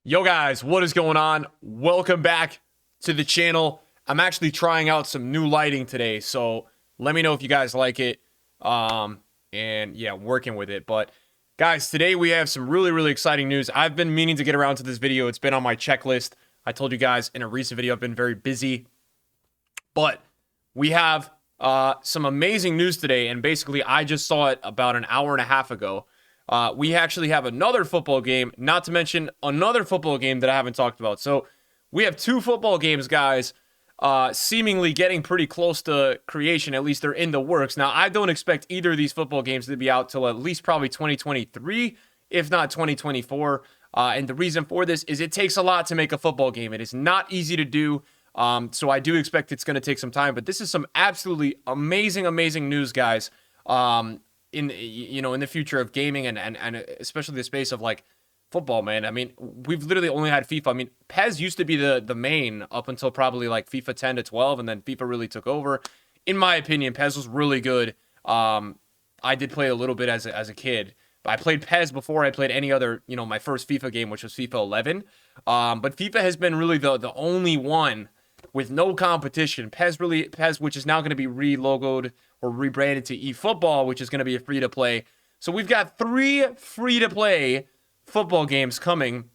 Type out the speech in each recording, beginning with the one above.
Yo guys, what is going on? Welcome back to the channel. I'm actually trying out some new lighting today, so let me know if you guys like it. And yeah, I'm working with it. But guys, today we have some really exciting news. I've been meaning to get around to this video. It's been on my checklist. I told you guys in a recent video I've been very busy. But we have some amazing news today, and basically I just saw it about an hour and a half ago. We actually have another football game, not to mention another football game that I haven't talked about. So we have two football games, guys, seemingly getting pretty close to creation. At least they're in the works. Now, I don't expect either of these football games to be out till at least probably 2023, if not 2024. And the reason for this is it takes a lot to make a football game. It is not easy to do. So I do expect it's going to take some time. But this is some absolutely amazing news, guys. In the future of gaming and especially the space of like football, man. I mean, we've literally only had FIFA. I mean, PES used to be the main up until probably like FIFA 10 to 12, and then FIFA really took over. In my opinion, PES was really good. I did play a little bit as a kid. I played PES before I played any other, my first FIFA game, which was FIFA 11. But FIFA has been really the only one with no competition. PES, which is now going to be re-logoed or rebranded to eFootball, which is going to be a free-to-play. So we've got 3 free-to-play football games coming.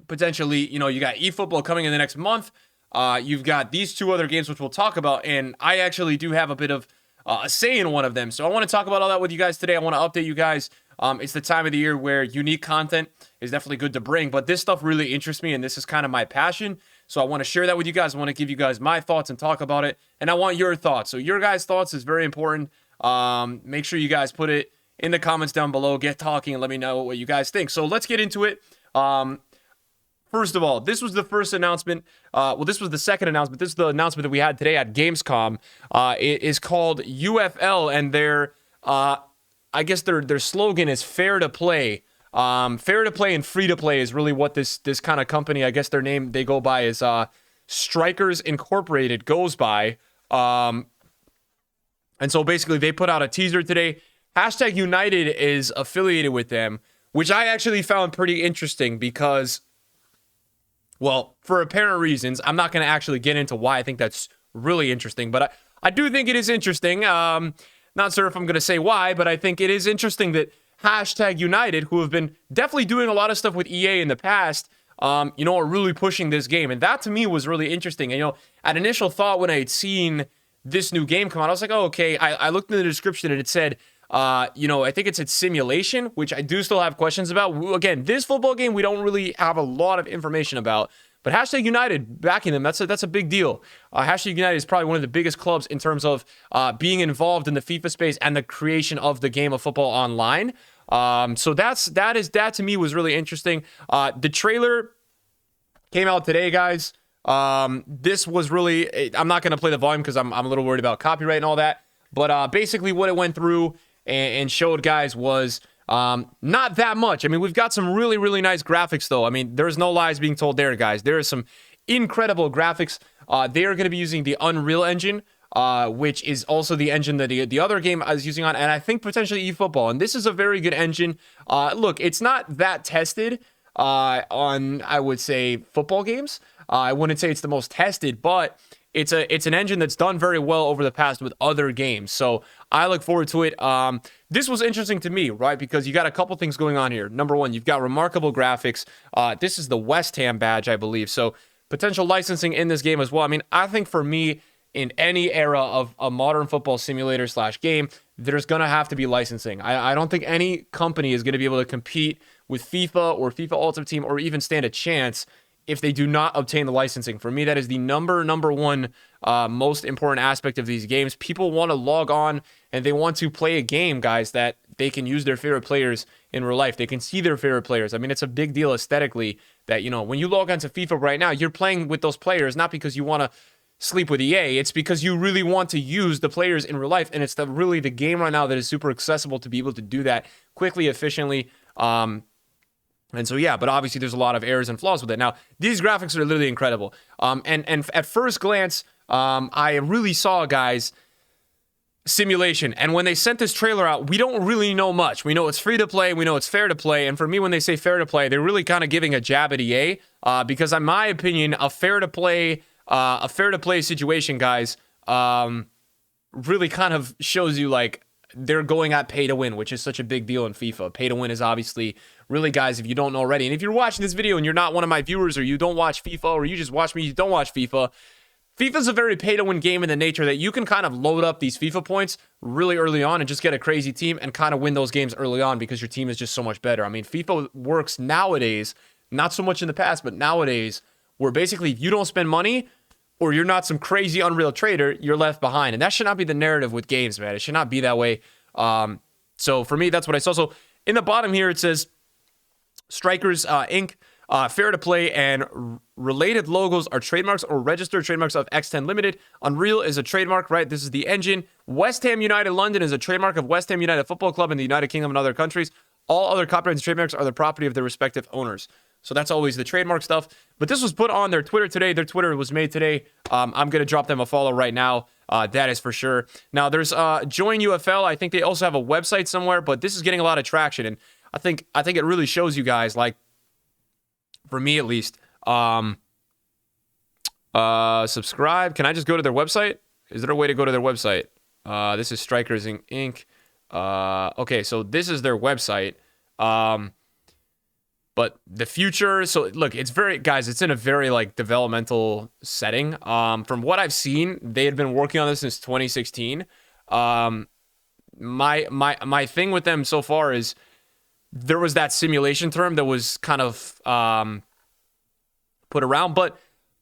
Potentially, you got eFootball coming in the next month. You've got these 2 other games, which we'll talk about, and I actually do have a bit of a say in one of them. So I want to talk about all that with you guys today. I want to update you guys. It's the time of the year where unique content is definitely good to bring, but this stuff really interests me, and this is kind of my passion. So I want to share that with you guys. I want to give you guys my thoughts and talk about it, and I want your thoughts. So your guys' thoughts is very important. Make sure you guys put it in the comments down below. Get talking and let me know what you guys think. So let's get into it. First of all, this was the first announcement. This was the second announcement. This is the announcement that we had today at Gamescom. It is called UFL, and I guess their slogan is fair to play. Fair to play and free to play is really what this kind of company, I guess their name they go by is Strikers Incorporated goes by. And so basically they put out a teaser today. Hashtag United is affiliated with them, which I actually found pretty interesting because, well, for apparent reasons. I'm not going to actually get into why I think that's really interesting, but I do think it is interesting. Not sure if I'm going to say why, but I think it is interesting that Hashtag United, who have been definitely doing a lot of stuff with EA in the past, are really pushing this game. And that to me was really interesting. And, at initial thought when I had seen this new game come out, I was like, oh, okay. I looked in the description and it said, I think it said simulation, which I do still have questions about. Again, this football game, we don't really have a lot of information about. But Hashtag United backing them, that's a big deal. Hashtag United is probably one of the biggest clubs in terms of being involved in the FIFA space and the creation of the game of football online. So that to me was really interesting. The trailer came out today, guys. This was really, I'm not going to play the volume because I'm a little worried about copyright and all that. But basically what it went through and showed, guys, was not that much. I mean, we've got some really nice graphics, though. I mean, there's no lies being told there, guys. There is some incredible graphics. They are going to be using the Unreal Engine, which is also the engine that the other game I was using on, and I think potentially eFootball. And this is a very good engine. Look, it's not that tested on, I would say, football games. I wouldn't say it's the most tested, but it's an engine that's done very well over the past with other games. So I look forward to it. This was interesting to me, right? Because you got a couple things going on here. Number one, you've got remarkable graphics. This is the West Ham badge, I believe. So potential licensing in this game as well. I mean, I think for me, in any era of a modern football simulator / game, there's going to have to be licensing. I don't think any company is going to be able to compete with FIFA or FIFA Ultimate Team or even stand a chance if they do not obtain the licensing. For me, that is the number one most important aspect of these games. People want to log on and they want to play a game, guys, that they can use their favorite players in real life. They can see their favorite players. I mean, it's a big deal aesthetically that, when you log onto FIFA right now, you're playing with those players, not because you want to sleep with EA. It's because you really want to use the players in real life, and it's really the game right now that is super accessible to be able to do that quickly, efficiently. And so, yeah, but obviously there's a lot of errors and flaws with it. Now, these graphics are literally incredible. And at first glance, I really saw, guys, simulation. And when they sent this trailer out, we don't really know much. We know it's free to play. We know it's fair to play. And for me, when they say fair to play, they're really kind of giving a jab at EA because, in my opinion, a fair to play situation, guys, really kind of shows you like they're going at pay to win, which is such a big deal in FIFA. Pay to win is obviously really, guys, if you don't know already, and if you're watching this video and you're not one of my viewers or you don't watch FIFA or you just watch me, you don't watch FIFA, FIFA's a very pay-to-win game in the nature that you can kind of load up these FIFA points really early on and just get a crazy team and kind of win those games early on because your team is just so much better. I mean, FIFA works nowadays, not so much in the past, but nowadays, where basically if you don't spend money or you're not some crazy Unreal trader, you're left behind. And that should not be the narrative with games, man. It should not be that way. So for me, that's what I saw. So in the bottom here, it says Strikers Inc., fair to play and related logos are trademarks or registered trademarks of X10 Limited. Unreal is a trademark, right? This is the engine. West Ham United London is a trademark of West Ham United Football Club in the United Kingdom and other countries. All other copyrights and trademarks are the property of their respective owners. So that's always the trademark stuff. But this was put on their Twitter today. Their Twitter was made today. I'm going to drop them a follow right now. That is for sure. Now, there's Join UFL. I think they also have a website somewhere, but this is getting a lot of traction. And I think it really shows you guys, like, for me at least, subscribe. Can I just go to their website? Is there a way to go to their website? This is Strikers Inc. Okay, so this is their website. But the future, so look, it's very, guys, it's in a very like developmental setting. From what I've seen, they had been working on this since 2016. My thing with them so far is there was that simulation term that was kind of put around, but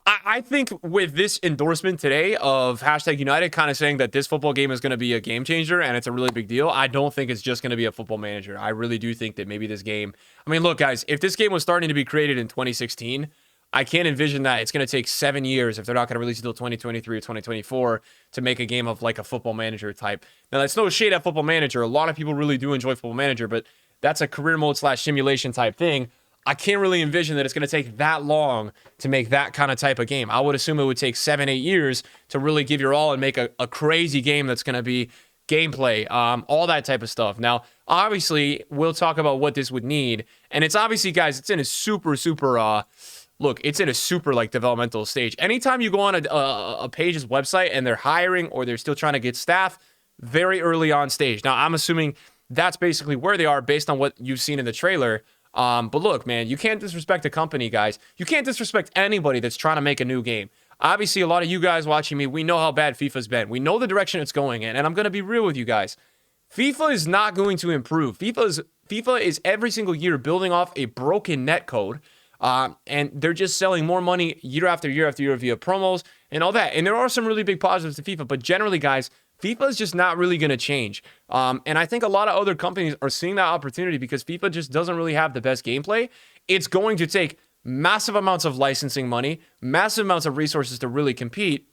I think with this endorsement today of #United kind of saying that this football game is going to be a game changer and it's a really big deal, I don't think it's just going to be a football manager. I really do think that maybe this game, I mean, look, guys, if this game was starting to be created in 2016, I can't envision that it's going to take 7 years if they're not going to release it until 2023 or 2024 to make a game of like a football manager type. Now, that's no shade at football manager. A lot of people really do enjoy football manager, but that's a career mode / simulation type thing. I can't really envision that it's going to take that long to make that kind of type of game. I would assume it would take 7-8 years to really give your all and make a crazy game that's going to be gameplay, all that type of stuff. Now, obviously, we'll talk about what this would need. And it's obviously, guys, it's in a super, look, it's in a super, like, developmental stage. Anytime you go on a page's website and they're hiring or they're still trying to get staff, very early on stage. Now, I'm assuming that's basically where they are based on what you've seen in the trailer. But look, man, you can't disrespect a company, guys. You can't disrespect anybody that's trying to make a new game. Obviously, a lot of you guys watching me, we know how bad FIFA's been. We know the direction it's going in, and I'm going to be real with you guys. FIFA is not going to improve. FIFA is every single year building off a broken netcode, and they're just selling more money year after year after year via promos and all that. And there are some really big positives to FIFA, but generally, guys, FIFA is just not really going to change. And I think a lot of other companies are seeing that opportunity because FIFA just doesn't really have the best gameplay. It's going to take massive amounts of licensing money, massive amounts of resources to really compete.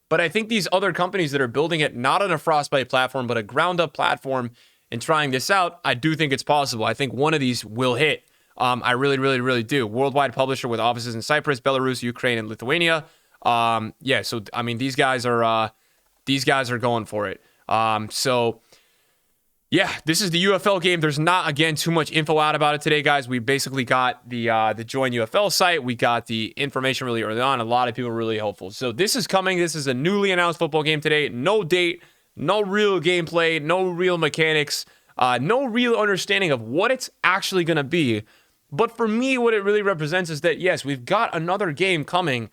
But I think these other companies that are building it, not on a Frostbite platform, but a ground-up platform and trying this out, I do think it's possible. I think one of these will hit. I really do. Worldwide publisher with offices in Cyprus, Belarus, Ukraine, and Lithuania. Yeah, so, I mean, these guys are going for it. So, yeah, this is the UFL game. There's not, again, too much info out about it today, guys. We basically got the Join UFL site. We got the information really early on. A lot of people were really hopeful. So this is coming. This is a newly announced football game today. No date, no real gameplay, no real mechanics, no real understanding of what it's actually going to be. But for me, what it really represents is that, yes, we've got another game coming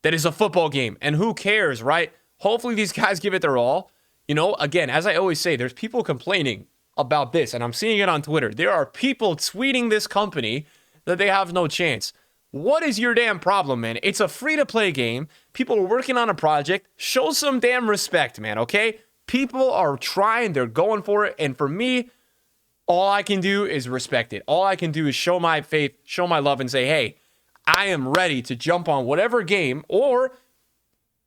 that is a football game. And who cares, right? Hopefully these guys give it their all. You know, again, as I always say, there's people complaining about this, and I'm seeing it on Twitter. There are people tweeting this company that they have no chance. What is your damn problem, man? It's a free-to-play game. People are working on a project. Show some damn respect, man, okay? People are trying. They're going for it. And for me, all I can do is respect it. All I can do is show my faith, show my love, and say, hey, I am ready to jump on whatever game or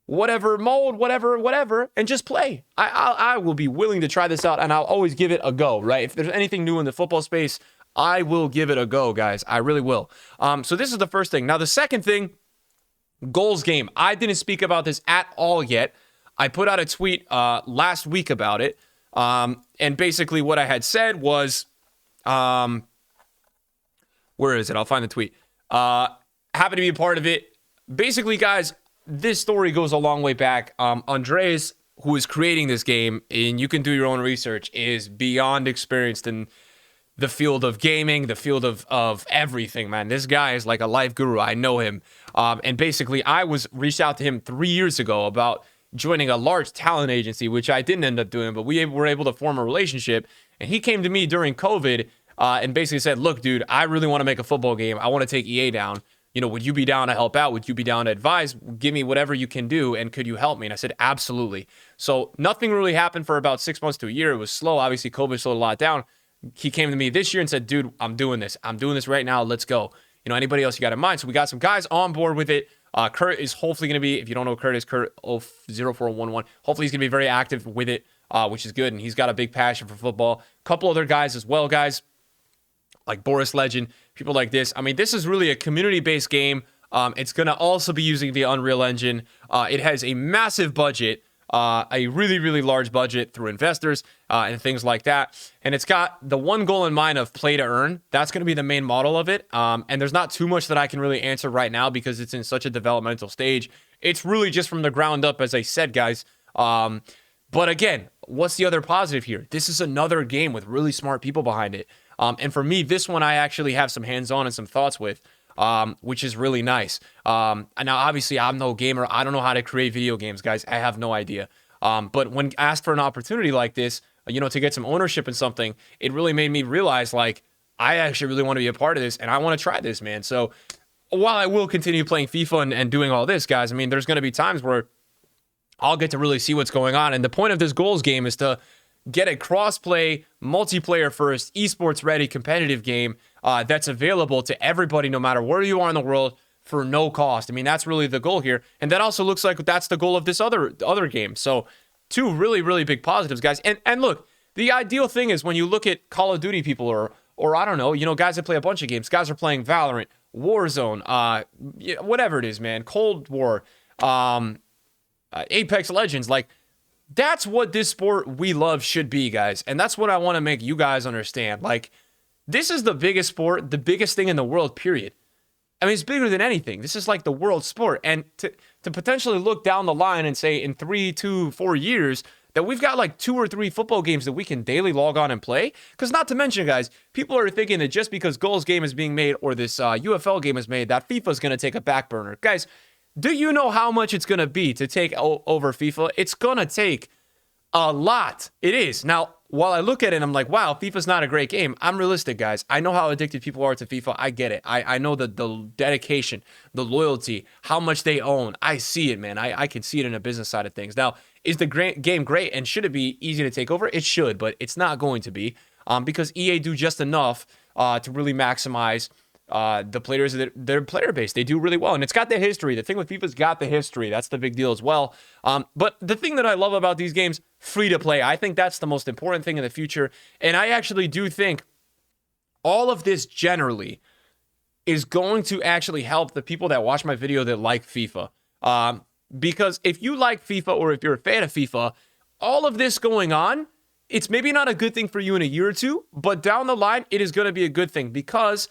whatever mode, whatever, and just play. I will be willing to try this out, and I'll always give it a go, right? If there's anything new in the football space, I will give it a go, guys. I really will. So this is the first thing. Now, the second thing, goals game. I didn't speak about this at all yet. I put out a tweet last week about it. And basically what I had said was, where is it? I'll find the tweet. Happy to be a part of it. Basically, guys, this story goes a long way back. Andres, who is creating this game, and you can do your own research, is beyond experienced in the field of gaming, the field of everything, man. This guy is like a life guru. I know him. And basically, I reached out to him 3 years ago about joining a large talent agency, which I didn't end up doing, but we were able to form a relationship. And he came to me during COVID and basically said, look, dude, I really want to make a football game. I want to take EA down. You know, would you be down to help out? Would you be down to advise? Give me whatever you can do, and could you help me? And I said, absolutely. So nothing really happened for about 6 months to a year. It was slow. Obviously, COVID slowed a lot down. He came to me this year and said, dude, I'm doing this. I'm doing this right now. Let's go. You know, anybody else you got in mind? So we got some guys on board with it. Kurt is hopefully going to be, if you don't know Kurt is, Kurt 0411. Hopefully he's going to be very active with it, which is good. And he's got a big passion for football. A couple other guys as well, guys, like Boris Legend, people like this. I mean, this is really a community-based game. It's going to also be using the Unreal Engine. It has a massive budget, a really, really large budget through investors and things like that. And it's got the one goal in mind of play to earn. That's going to be the main model of it. And there's not too much that I can really answer right now because it's in such a developmental stage. It's really just from the ground up, as I said, guys. But again, what's the other positive here? This is another game with really smart people behind it. And for me, this one I actually have some hands-on and some thoughts with. Which is really nice. And now, obviously, I'm no gamer. I don't know how to create video games, guys. I have no idea. But when asked for an opportunity like this, you know, to get some ownership in something, it really made me realize, like, I actually really want to be a part of this, and I want to try this, man. So while I will continue playing FIFA and doing all this, guys, I mean, there's going to be times where I'll get to really see what's going on. And the point of this goals game is to get a cross-play, multiplayer-first, esports-ready competitive game that's available to everybody, no matter where you are in the world, for no cost. I mean, that's really the goal here. And that also looks like that's the goal of this other game. So two really, really big positives, guys. And look, the ideal thing is when you look at Call of Duty people or I don't know, you know, guys that play a bunch of games. Guys are playing Valorant, Warzone, whatever it is, man, Cold War, Apex Legends, like, that's what this sport we love should be, guys. And that's what I want to make you guys understand. Like, this is the biggest sport, the biggest thing in the world, period. I mean, it's bigger than anything. This is like the world sport. And to potentially look down the line and say in 3, 2, 4 years that we've got like 2 or 3 football games that we can daily log on and play. Because not to mention, guys, people are thinking that just because Goals game is being made or this UFL game is made, that FIFA is going to take a back burner. Guys, do you know how much it's going to be to take over FIFA? It's going to take a lot. It is. Now, while I look at it, I'm like, wow, FIFA's not a great game. I'm realistic, guys. I know how addicted people are to FIFA. I get it. I know the dedication, the loyalty, how much they own. I see it, man. I can see it in a business side of things. Now, is the game great, and should it be easy to take over? It should, but it's not going to be because EA do just enough to really maximize the players, their player base. They do really well, and it's got the history. The thing with FIFA's got the history. That's the big deal as well. But the thing that I love about these games, free to play, I think that's the most important thing in the future. And I actually do think all of this generally is going to actually help the people that watch my video that like FIFA. Because if you like FIFA or if you're a fan of FIFA, all of this going on, it's maybe not a good thing for you in a year or two, but down the line, it is going to be a good thing because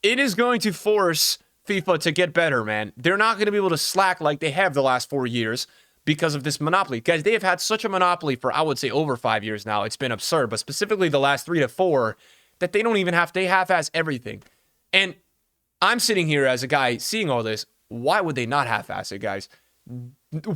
it is going to force FIFA to get better, man. They're not going to be able to slack like they have the last 4 years because of this monopoly. Guys, they have had such a monopoly for, I would say, over 5 years now. It's been absurd, but specifically the last 3 to 4, that they don't even have, they half-ass everything. And I'm sitting here as a guy seeing all this. Why would they not half-ass it, guys?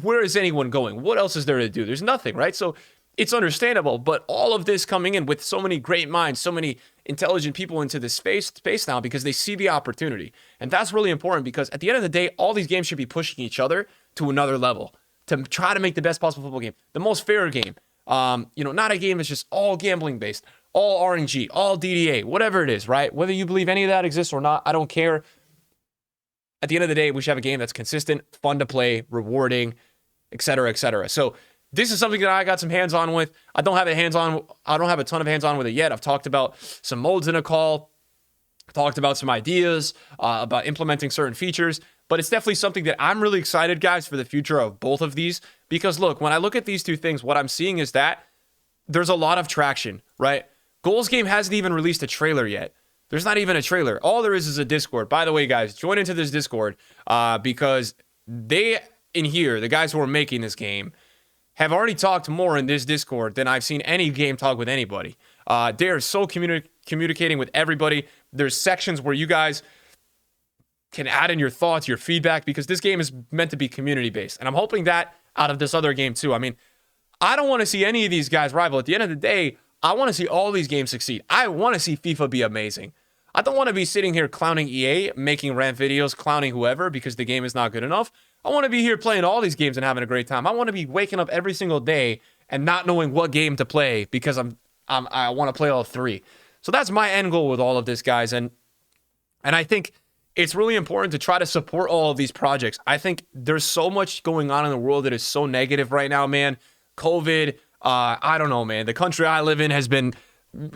Where is anyone going? What else is there to do? There's nothing, right? So it's understandable, but all of this coming in with so many great minds, so many intelligent people into this space now because they see the opportunity. And that's really important because at the end of the day, all these games should be pushing each other to another level to try to make the best possible football game, the most fair game. Not a game that's just all gambling based, all RNG, all DDA, whatever it is, right? Whether you believe any of that exists or not, I don't care. At the end of the day, we should have a game that's consistent, fun to play, rewarding, et cetera, et cetera. So this is something that I got some hands-on with. I don't have a ton of hands-on with it yet. I've talked about some modes in a call, talked about some ideas about implementing certain features, but it's definitely something that I'm really excited, guys, for the future of both of these Because look, when I look at these two things, what I'm seeing is that there's a lot of traction, right? Goals Game hasn't even released a trailer yet. There's not even a trailer. All there is a Discord. By the way, guys, join into this Discord because they in here, the guys who are making this game, have already talked more in this Discord than I've seen any game talk with anybody. They're so communicating with everybody. There's sections where you guys can add in your thoughts, your feedback, because this game is meant to be community-based. And I'm hoping that out of this other game too. I mean, I don't want to see any of these guys rival. At the end of the day, I want to see all these games succeed. I want to see FIFA be amazing. I don't want to be sitting here clowning EA, making rant videos, clowning whoever because the game is not good enough. I want to be here playing all these games and having a great time. I want to be waking up every single day and not knowing what game to play because I want to play all three. So that's my end goal with all of this, guys. And I think it's really important to try to support all of these projects. I think there's so much going on in the world that is so negative right now, man. COVID, I don't know, man. The country I live in has been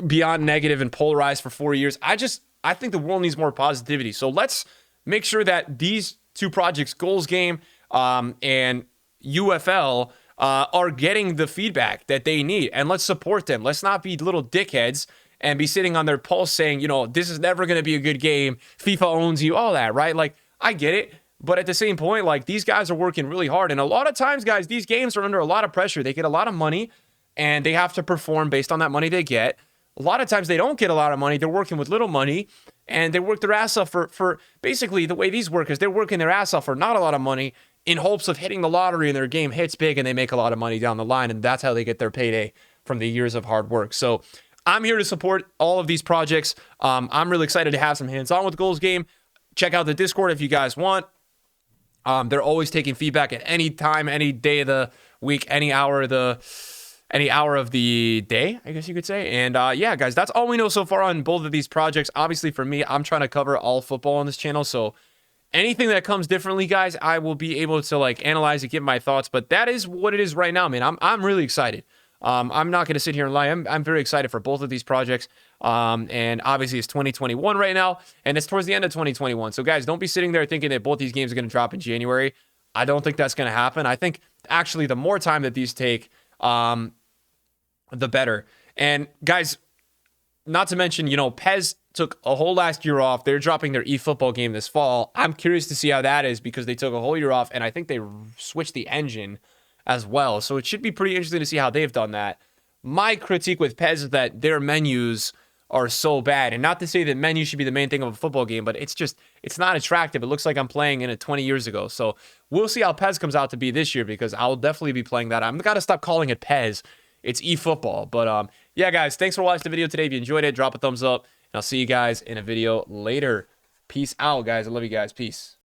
beyond negative and polarized for 4 years. I think the world needs more positivity. So let's make sure that these two projects, Goals Game and UFL, are getting the feedback that they need. And let's support them. Let's not be little dickheads and be sitting on their pulse saying, this is never going to be a good game. FIFA owns you, all that, right? Like, I get it. But at the same point, like, these guys are working really hard. And a lot of times, guys, these games are under a lot of pressure. They get a lot of money, and they have to perform based on that money they get. A lot of times, they don't get a lot of money. They're working with little money, and they work their ass off for basically the way these work is they're working their ass off for not a lot of money in hopes of hitting the lottery, and their game hits big, and they make a lot of money down the line, and that's how they get their payday from the years of hard work. So I'm here to support all of these projects. I'm really excited to have some hands-on with Goals Game. Check out the Discord if you guys want. They're always taking feedback at any time, any day of the week, any hour of the day, I guess you could say. And yeah, guys, that's all we know so far on both of these projects. Obviously, for me, I'm trying to cover all football on this channel. So anything that comes differently, guys, I will be able to analyze it, give my thoughts. But that is what it is right now, man. I'm really excited. I'm not going to sit here and lie. I'm very excited for both of these projects. And obviously it's 2021 right now, and it's towards the end of 2021. So guys, don't be sitting there thinking that both these games are going to drop in January. I don't think that's going to happen. I think actually the more time that these take, the better. And guys, not to mention, PES took a whole last year off. They're dropping their eFootball game this fall. I'm curious to see how that is because they took a whole year off, and I think they switched the engine as well. So it should be pretty interesting to see how they've done that. My critique with PES is that their menus are so bad. And not to say that menus should be the main thing of a football game, but it's not attractive. It looks like I'm playing in it 20 years ago. So we'll see how PES comes out to be this year because I'll definitely be playing that. I'm got to stop calling it PES. It's eFootball. But yeah, guys, thanks for watching the video today. If you enjoyed it, drop a thumbs up. And I'll see you guys in a video later. Peace out, guys. I love you guys. Peace.